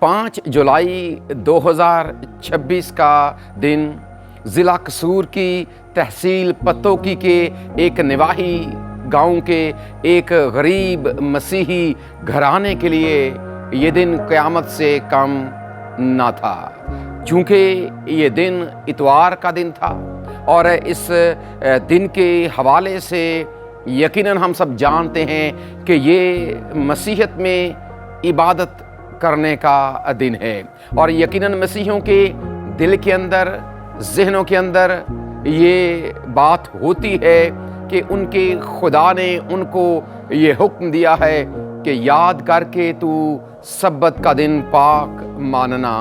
5 जुलाई 2026 का दिन ज़िला कसूर की तहसील पत्तोकी के एक निवाही गांव के एक गरीब मसीही घराने के लिए ये दिन क़यामत से कम ना था, चूँकि ये दिन इतवार का दिन था और इस दिन के हवाले से यकीनन हम सब जानते हैं कि ये मसीहत में इबादत करने का दिन है और यकीनन मसीहियों के दिल के अंदर, ज़हनों के अंदर ये बात होती है कि उनके खुदा ने उनको ये हुक्म दिया है कि याद करके तू सब्बत का दिन पाक मानना,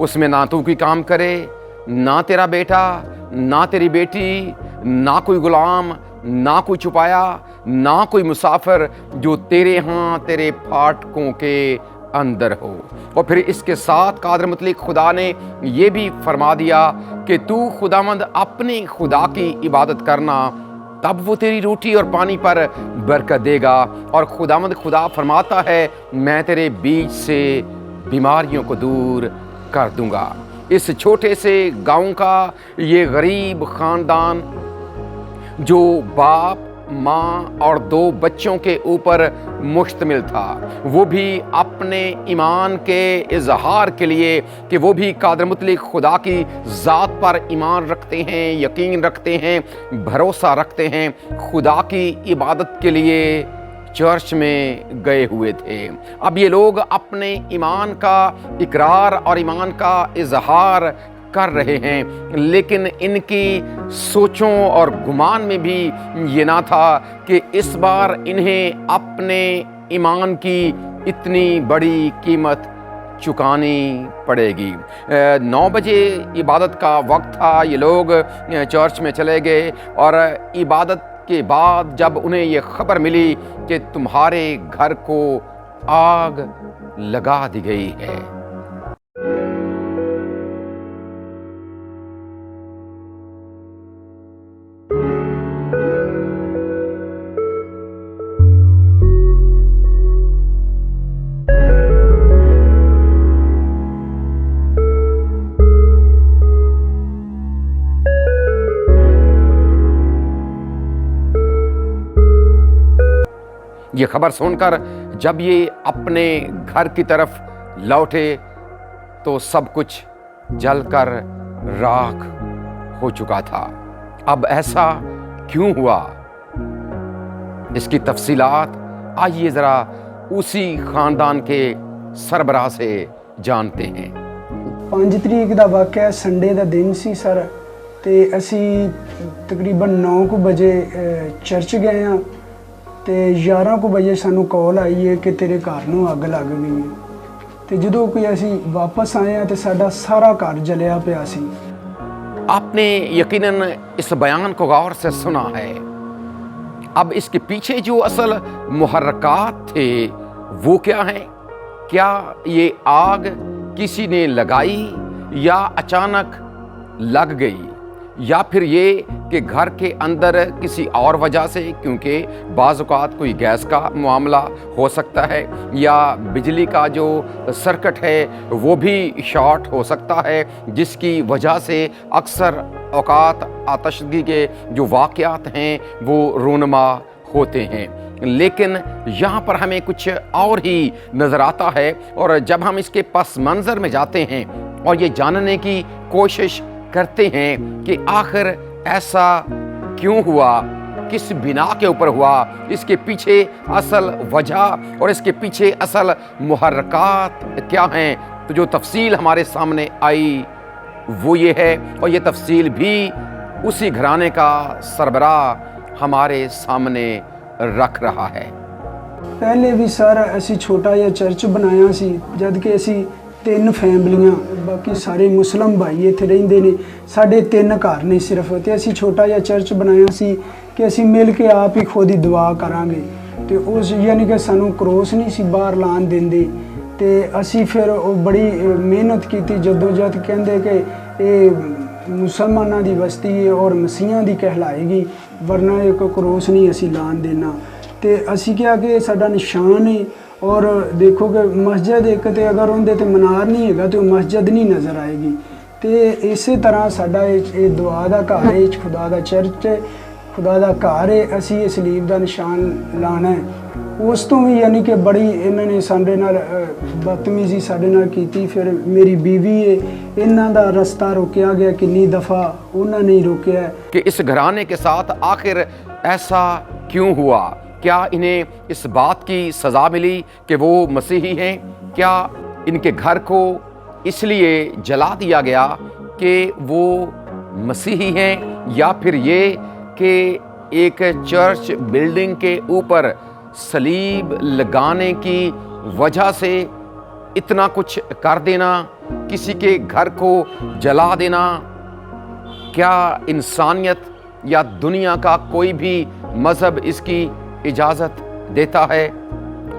उसमें ना तू कोई काम करे, ना तेरा बेटा, ना तेरी बेटी, ना कोई गुलाम, ना कोई छुपाया, ना कोई मुसाफिर जो तेरे यहाँ तेरे फाटकों के अंदर हो। और फिर इसके साथ कादर मुतलिक खुदा ने ये भी फरमा दिया कि तू खुदावंद अपने खुदा की इबादत करना, तब वो तेरी रोटी और पानी पर बरकत देगा। और खुदावंद खुदा फरमाता है मैं तेरे बीच से बीमारियों को दूर कर दूंगा। इस छोटे से गांव का ये गरीब ख़ानदान जो बाप, माँ और 2 बच्चों के ऊपर मुश्तमिल था, वो भी अपने ईमान के इजहार के लिए कि वो भी कादर मुतलिक खुदा की ज़ात पर ईमान रखते हैं, यकीन रखते हैं, भरोसा रखते हैं, खुदा की इबादत के लिए चर्च में गए हुए थे। अब ये लोग अपने ईमान का इकरार और ईमान का इजहार कर रहे हैं, लेकिन इनकी सोचों और गुमान में भी ये ना था कि इस बार इन्हें अपने ईमान की इतनी बड़ी कीमत चुकानी पड़ेगी। 9 बजे इबादत का वक्त था, ये लोग चर्च में चले गए और इबादत के बाद जब उन्हें ये खबर मिली कि तुम्हारे घर को आग लगा दी गई है, ये खबर सुनकर जब ये अपने घर की तरफ लौटे तो सब कुछ जलकर राख हो चुका था। अब ऐसा क्यों हुआ, इसकी तफसीलात आइए ज़रा उसी ख़ानदान के सरबराह से जानते हैं। 5 तरीक का वाक़या संडे का दिन सी सर, ते असी तकरीबन 9 बजे चर्च गए हाँ तो 11 बजे सानू कॉल आई है कि तेरे घर नूं अग लग गई है। तो जो कोई असी वापस आए हैं तो साडा सारा घर जलिया पिया सी। आपने यकीनन इस बयान को गौर से सुना है। अब इसके पीछे जो असल मुहर्रकात थे वो क्या हैं? क्या ये आग किसी ने लगाई या अचानक लग गई, या फिर ये कि घर के अंदर किसी और वजह से, क्योंकि बाज़ औक़ात कोई गैस का मामला हो सकता है या बिजली का जो सर्किट है वो भी शॉर्ट हो सकता है, जिसकी वजह से अक्सर औक़ात आतिशगी के जो वाक़यात हैं वो रूनुमा होते हैं। लेकिन यहाँ पर हमें कुछ और ही नज़र आता है और जब हम इसके पस मंज़र में जाते हैं और ये जानने की कोशिश करते हैं कि आखिर ऐसा क्यों हुआ, किस बिना के ऊपर हुआ, इसके पीछे असल वजह और इसके पीछे असल मुहर्रकात क्या हैं, तो जो तफसील हमारे सामने आई वो ये है और ये तफसील भी उसी घराने का सरबराह हमारे सामने रख रहा है। पहले भी सर असी छोटा जिहा चर्च बनाया सी, जद कि असी 3 फैमिलियां, बाकी सारे मुस्लिम भाई इत्थे रहिंदे ने, साडे 3 घर ने सिर्फ, तो असी छोटा जिहा चर्च बनाया सी कि असी मिल के आप ही खुद ही दुआ करांगे। तो उस यानी कि सानू क्रॉस नहीं सी बाहर लान देंदे, तो असी फिर बड़ी मेहनत की, जदोजहद, कहंदे कि ये मुसलमाना दी बस्ती है और मसीहां दी कहलाएगी, वरना एक क्रॉस नहीं असी लान देना। तो असी क्या कि साडा निशान है ਔਰ ਦੇਖੋ ਕਿ ਮਸਜਿਦ ਇੱਕ ਤੇ ਅਗਰ ਉਹਦੇ ਤੇ ਮਨਾਰ ਨਹੀਂ ਹੈਗਾ ਤੇ ਉਹ ਮਸਜਿਦ ਨਹੀਂ ਨਜ਼ਰ ਆਏਗੀ। ਤੇ ਇਸੇ ਤਰ੍ਹਾਂ ਸਾਡਾ ਇਹ ਦੁਆ ਦਾ ਘਰ ਹੈ, ਖੁਦਾ ਦਾ ਚਰਚ ਹੈ, ਖੁਦਾ ਦਾ ਘਰ ਹੈ। ਅਸੀਂ ਇਹ ਸਲੀਬ ਦਾ ਨਿਸ਼ਾਨ ਲਾਣਾ ਹੈ। ਉਸ ਤੋਂ ਵੀ ਯਾਨੀ ਕਿ ਬੜੀ ਇਹਨਾਂ ਨੇ ਸਾਡੇ ਨਾਲ ਬਦਤਮੀਜ਼ੀ ਸਾਡੇ ਨਾਲ ਕੀਤੀ। ਫਿਰ ਮੇਰੀ ਬੀਵੀ ਹੈ, ਇਹਨਾਂ ਦਾ ਰਸਤਾ रोकया गया, कितनी दफ़ा उन्होंने ही रोकया है कि इस घराने के साथ आखिर ऐसा क्यों हुआ। क्या इन्हें इस बात की सज़ा मिली कि वो मसीही हैं? क्या इनके घर को इसलिए जला दिया गया कि वो मसीही हैं, या फिर ये कि एक चर्च बिल्डिंग के ऊपर सलीब लगाने की वजह से इतना कुछ कर देना, किसी के घर को जला देना, क्या इंसानियत या दुनिया का कोई भी मज़हब इसकी इजाज़त देता है?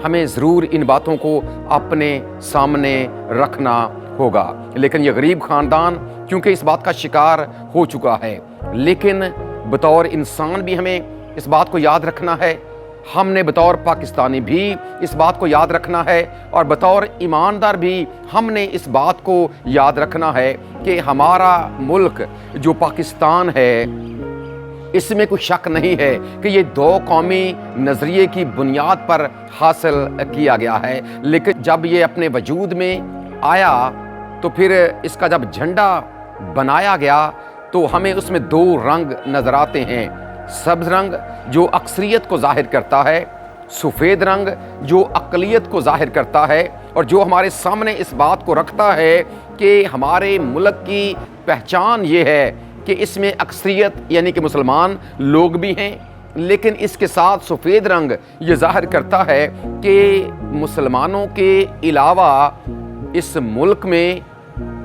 हमें ज़रूर इन बातों को अपने सामने रखना होगा। लेकिन ये गरीब ख़ानदान क्योंकि इस बात का शिकार हो चुका है, लेकिन बतौर इंसान भी हमें इस बात को याद रखना है। हमने बतौर पाकिस्तानी भी इस बात को याद रखना है, और बतौर ईमानदार भी हमने इस बात को याद रखना है कि हमारा मुल्क जो पाकिस्तान है, इसमें कोई शक नहीं है कि ये दो कौमी नज़रिए की बुनियाद पर हासिल किया गया है। लेकिन जब ये अपने वजूद में आया तो फिर इसका जब झंडा बनाया गया तो हमें उसमें दो रंग नज़र आते हैं। सब्ज़ रंग जो अक्सरियत को ज़ाहिर करता है, सफ़ेद रंग जो अक़लियत को ज़ाहिर करता है, और जो हमारे सामने इस बात को रखता है कि हमारे मुल्क की पहचान ये है कि इसमें अक्सरियत यानी कि मुसलमान लोग भी हैं, लेकिन इसके साथ सफ़ेद रंग ये ज़ाहिर करता है कि मुसलमानों के अलावा इस मुल्क में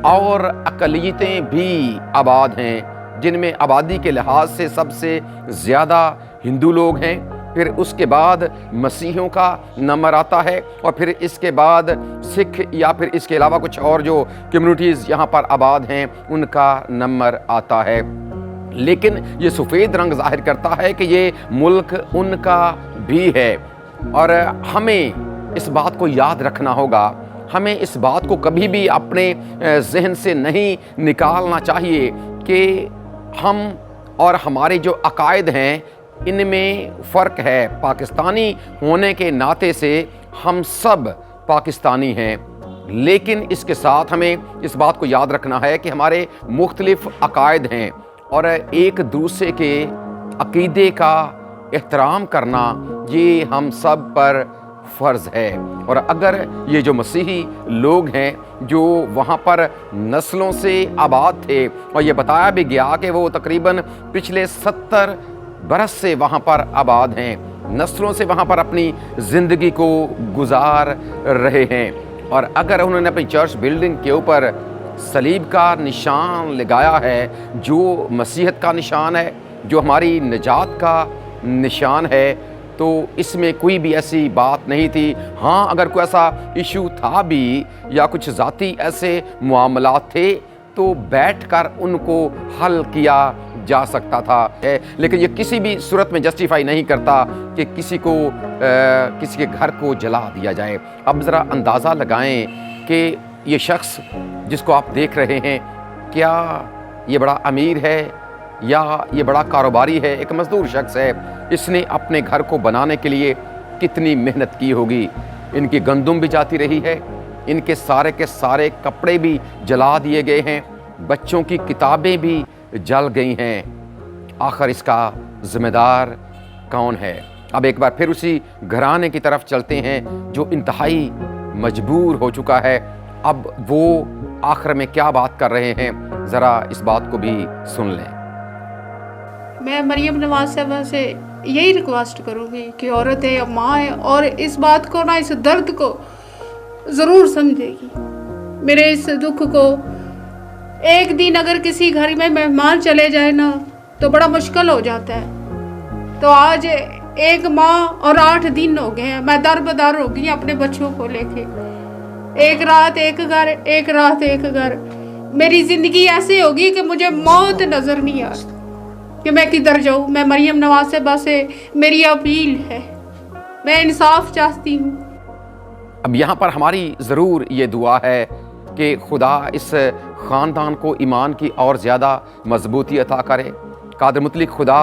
और अक़लियतें भी आबाद हैं, जिनमें आबादी के लिहाज से सबसे ज़्यादा हिंदू लोग हैं, फिर उसके बाद मसीहियों का नंबर आता है, और फिर इसके बाद सिख या फिर इसके अलावा कुछ और जो कम्युनिटीज़ यहाँ पर आबाद हैं उनका नंबर आता है। लेकिन ये सफ़ेद रंग ज़ाहिर करता है कि ये मुल्क उनका भी है, और हमें इस बात को याद रखना होगा। हमें इस बात को कभी भी अपने जहन से नहीं निकालना चाहिए कि हम और हमारे जो अकायद हैं इनमें फ़र्क है। पाकिस्तानी होने के नाते से हम सब पाकिस्तानी हैं, लेकिन इसके साथ हमें इस बात को याद रखना है कि हमारे मुख्तलिफ़ अकायद हैं, और एक दूसरे के अक़ीदे का एहतराम करना ये हम सब पर फ़र्ज़ है। और अगर ये जो मसीही लोग हैं जो वहाँ पर नस्लों से आबाद थे, और ये बताया भी गया कि वो तकरीबन पिछले 70 बरस से वहाँ पर आबाद हैं, नस्लों से वहाँ पर अपनी ज़िंदगी को गुजार रहे हैं, और अगर उन्होंने अपनी चर्च बिल्डिंग के ऊपर सलीब का निशान लगाया है, जो मसीहत का निशान है, जो हमारी निजात का निशान है, तो इसमें कोई भी ऐसी बात नहीं थी। हाँ, अगर कोई ऐसा इशू था भी या कुछ ज़ाती ऐसे मामलात थे तो बैठकर उनको हल किया जा सकता था, लेकिन ये किसी भी सूरत में जस्टिफाई नहीं करता कि किसी के घर को जला दिया जाए। अब ज़रा अंदाज़ा लगाएं कि ये शख्स जिसको आप देख रहे हैं, क्या ये बड़ा अमीर है या ये बड़ा कारोबारी है? एक मज़दूर शख्स है, इसने अपने घर को बनाने के लिए कितनी मेहनत की होगी। इनकी गंदुम भी जाती रही है, इनके सारे के सारे कपड़े भी जला दिए गए हैं, बच्चों की किताबें भी जल गई हैं। आखिर इसका ज़िम्मेदार कौन है? अब एक बार फिर उसी घराने की तरफ चलते हैं जो इंतहाई मजबूर हो चुका है। अब वो आखिर में क्या बात कर रहे हैं, ज़रा इस बात को भी सुन लें। मैं मरियम नवाज साहबा से यही रिक्वेस्ट करूँगी कि औरत है या माँ है, और इस बात को ना, इस दर्द को ज़रूर समझेगी, मेरे इस दुख को। एक दिन अगर किसी घर में मेहमान चले जाए ना तो बड़ा मुश्किल हो जाता है। तो आज एक माँ और 8 दिन हो गए हैं, मैं दरबदर हो गई अपने बच्चों को लेके। एक रात एक घर, एक रात एक घर। मेरी ज़िंदगी ऐसे होगी कि मुझे मौत नज़र नहीं आ कि मैं किधर जाऊँ। मैं मरियम नवाज साहबा से मेरी अपील है, मैं इंसाफ चाहती हूँ। اب یہاں پر ہماری ضرور یہ دعا ہے کہ خدا اس خاندان کو ایمان کی اور زیادہ مضبوطی عطا کرے، قادر مطلق خدا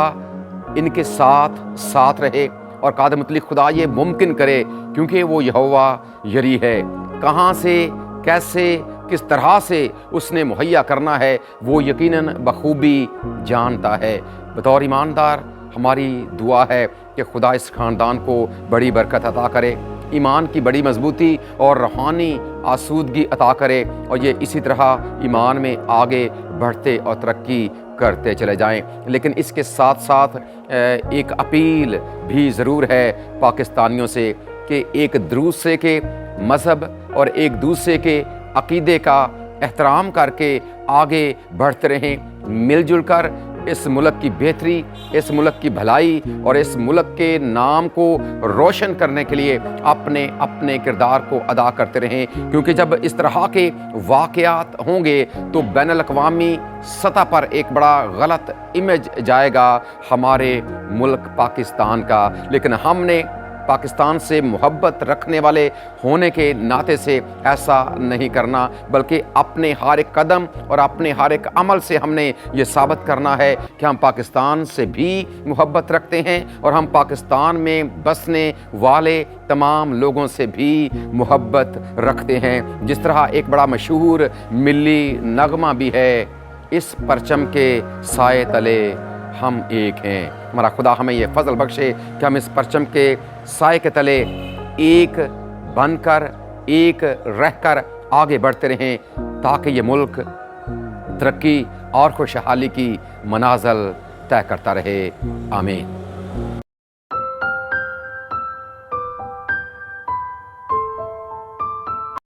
ان کے ساتھ رہے، اور قادر مطلق خدا یہ ممکن کرے کیونکہ وہ یہوہ یری ہے۔ کہاں سے، کیسے، کس طرح سے اس نے مہیا کرنا ہے وہ یقیناً بخوبی جانتا ہے۔ بطور ایماندار ہماری دعا ہے کہ خدا اس خاندان کو بڑی برکت عطا کرے، ایمان کی بڑی مضبوطی اور روحانی آسودگی عطا کرے، اور یہ اسی طرح ایمان میں آگے بڑھتے اور ترقی کرتے چلے جائیں۔ لیکن اس کے ساتھ ساتھ ایک اپیل بھی ضرور ہے پاکستانیوں سے کہ ایک دوسرے کے مذہب اور ایک دوسرے کے عقیدے کا احترام کر کے آگے بڑھتے رہیں، مل جل کر اس ملک کی بہتری، اس ملک کی بھلائی اور اس ملک کے نام کو روشن کرنے کے لیے اپنے کردار کو ادا کرتے رہیں، کیونکہ جب اس طرح کے واقعات ہوں گے تو بین الاقوامی سطح پر ایک بڑا غلط امیج جائے گا ہمارے ملک پاکستان کا۔ لیکن ہم نے پاکستان سے محبت رکھنے والے ہونے کے ناطے سے ایسا نہیں کرنا، بلکہ اپنے ہر ایک قدم اور اپنے ہر ایک عمل سے ہم نے یہ ثابت کرنا ہے کہ ہم پاکستان سے بھی محبت رکھتے ہیں اور ہم پاکستان میں بسنے والے تمام لوگوں سے بھی محبت رکھتے ہیں۔ جس طرح ایک بڑا مشہور ملی نغمہ بھی ہے، اس پرچم کے سائے تلے ہم ایک ہیں۔ ہمارا خدا ہمیں یہ فضل بخشے کہ ہم اس پرچم کے سائے کے تلے ایک بن کر، ایک رہ کر آگے بڑھتے رہیں، تاکہ یہ ملک ترقی اور خوشحالی کی منازل طے کرتا رہے۔ آمین۔